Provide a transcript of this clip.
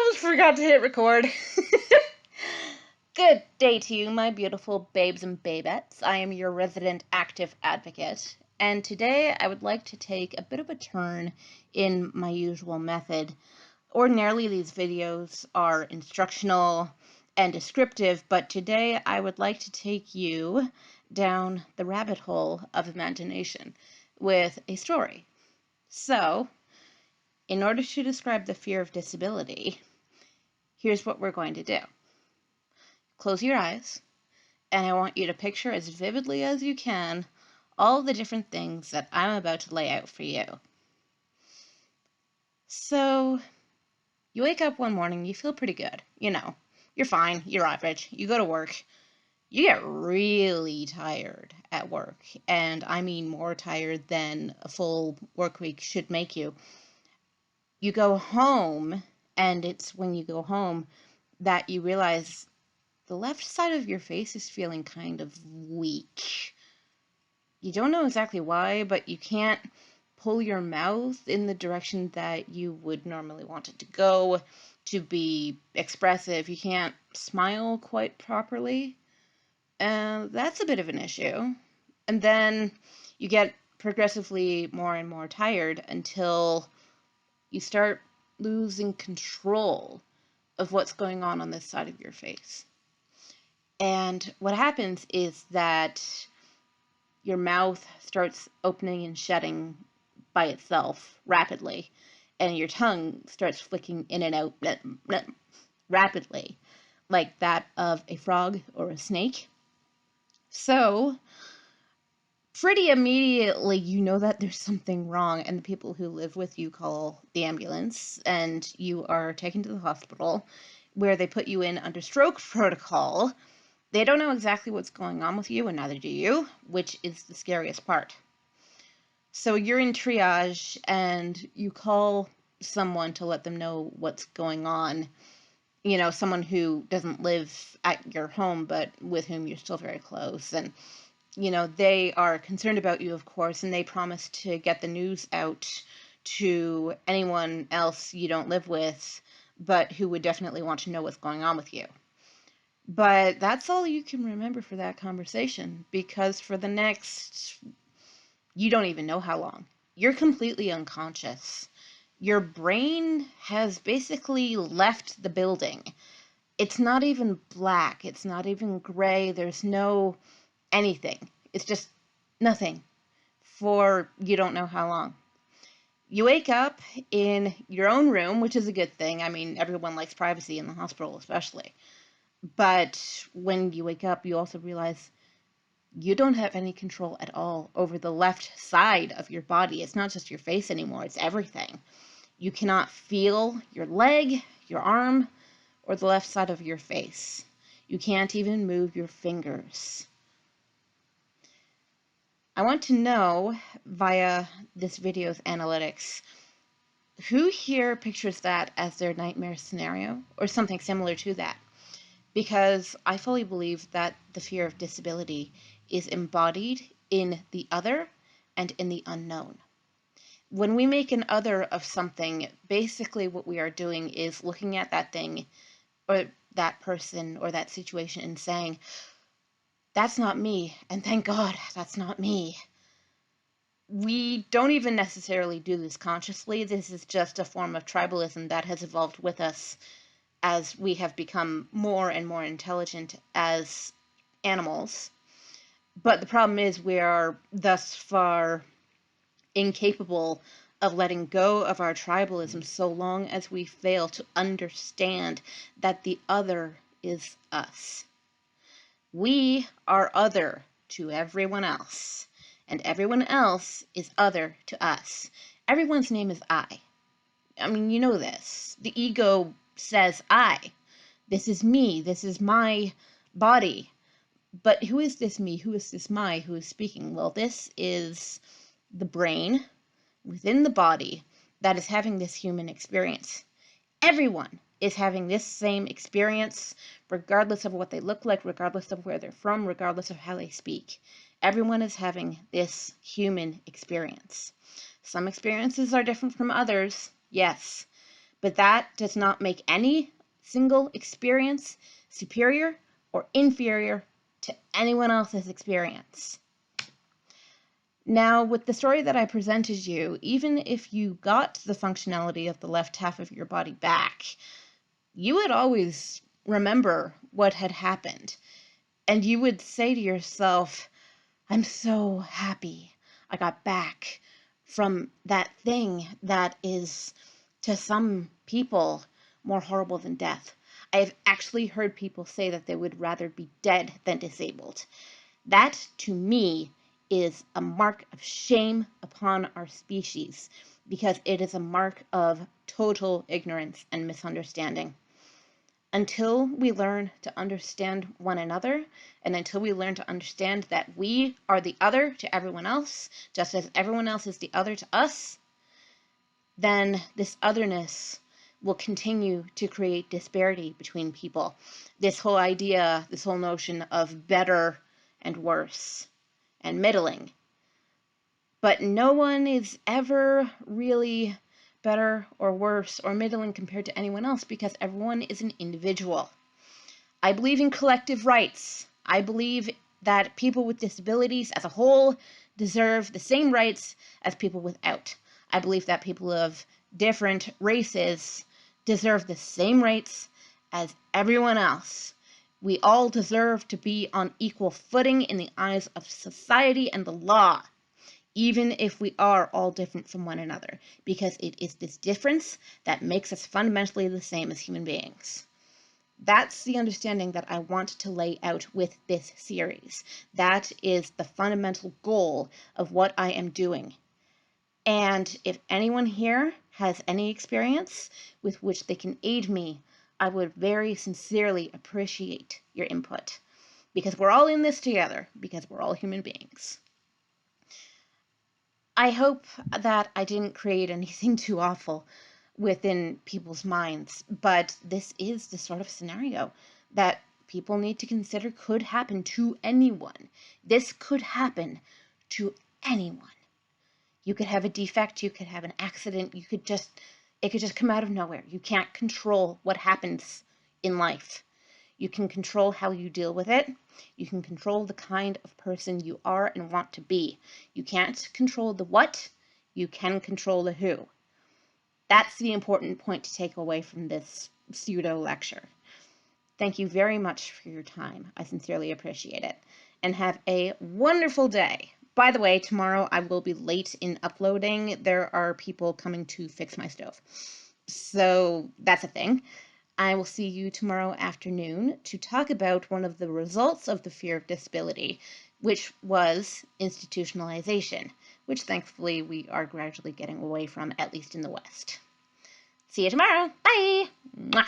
almost forgot to hit record. Good day to you, my beautiful babes and babettes. I am your resident active advocate, and today I would like to take a bit of a turn in my usual method. Ordinarily, these videos are instructional and descriptive, but today I would like to take you down the rabbit hole of imagination with a story. So, in order to describe the fear of disability, here's what we're going to do. Close your eyes, and I want you to picture as vividly as you can all the different things that I'm about to lay out for you. So, you wake up one morning, you feel pretty good. You know, you're fine, you're average. You go to work, you get really tired at work, and I mean more tired than a full work week should make you. You go home, and it's when you go home that you realize the left side of your face is feeling kind of weak. You don't know exactly why, but you can't pull your mouth in the direction that you would normally want it to go to be expressive. You can't smile quite properly, and that's a bit of an issue. And then you get progressively more and more tired until you start losing control of what's going on this side of your face. And what happens is that your mouth starts opening and shutting by itself rapidly, and your tongue starts flicking in and out rapidly, like that of a frog or a snake. So, pretty immediately, you know that there's something wrong, and the people who live with you call the ambulance, and you are taken to the hospital, where they put you in under stroke protocol. They don't know exactly what's going on with you, and neither do you, which is the scariest part. So you're in triage, and you call someone to let them know what's going on. You know, someone who doesn't live at your home, but with whom you're still very close. And, you know, they are concerned about you, of course, and they promise to get the news out to anyone else you don't live with, but who would definitely want to know what's going on with you. But that's all you can remember for that conversation, because for the next, you don't even know how long, you're completely unconscious. Your brain has basically left the building. It's not even black, it's not even gray, there's no anything. It's just nothing for you don't know how long. You wake up in your own room, which is a good thing. I mean, everyone likes privacy in the hospital, especially. But when you wake up, you also realize you don't have any control at all over the left side of your body. It's not just your face anymore, it's everything. You cannot feel your leg, your arm, or the left side of your face. You can't even move your fingers. I want to know, via this video's analytics, who here pictures that as their nightmare scenario, or something similar to that? Because I fully believe that the fear of disability is embodied in the other and in the unknown. When we make an other of something, basically what we are doing is looking at that thing or that person or that situation and saying, that's not me, and thank God that's not me. We don't even necessarily do this consciously. This is just a form of tribalism that has evolved with us as we have become more and more intelligent as animals. But the problem is we are thus far incapable of letting go of our tribalism so long as we fail to understand that the other is us. We are other to everyone else, and everyone else is other to us. Everyone's name is I. I mean, you know this. The ego says I. This is me. This is my body. But who is this me? Who is this my? Who is speaking? Well, this is the brain within the body that is having this human experience. Everyone is having this same experience, regardless of what they look like, regardless of where they're from, regardless of how they speak. Everyone is having this human experience. Some experiences are different from others, yes, But that does not make any single experience superior or inferior to anyone else's experience. Now, with the story that I presented you, even if you got the functionality of the left half of your body back, you would always remember what had happened. And you would say to yourself, I'm so happy I got back from that thing that is, to some people, more horrible than death. I have actually heard people say that they would rather be dead than disabled. That, to me, is a mark of shame upon our species, because it is a mark of total ignorance and misunderstanding. Until we learn to understand one another, and until we learn to understand that we are the other to everyone else, just as everyone else is the other to us, then this otherness will continue to create disparity between people. This whole idea, this whole notion of better and worse and middling. But no one is ever really better or worse or middling compared to anyone else, because everyone is an individual. I believe in collective rights. I believe that people with disabilities as a whole deserve the same rights as people without. I believe that people of different races deserve the same rights as everyone else. We all deserve to be on equal footing in the eyes of society and the law, even if we are all different from one another, because it is this difference that makes us fundamentally the same as human beings. That's the understanding that I want to lay out with this series. That is the fundamental goal of what I am doing. And if anyone here has any experience with which they can aid me, I would very sincerely appreciate your input, because we're all in this together, because we're all human beings. I hope that I didn't create anything too awful within people's minds, but this is the sort of scenario that people need to consider could happen to anyone. This could happen to anyone. You could have a defect, you could have an accident, it could just come out of nowhere. You can't control what happens in life. You can control how you deal with it. You can control the kind of person you are and want to be. You can't control the what, you can control the who. That's the important point to take away from this pseudo lecture. Thank you very much for your time. I sincerely appreciate it. And have a wonderful day. By the way, tomorrow I will be late in uploading. There are people coming to fix my stove. So that's a thing. I will see you tomorrow afternoon to talk about one of the results of the fear of disability, which was institutionalization, which thankfully we are gradually getting away from, at least in the West. See you tomorrow. Bye! Mwah.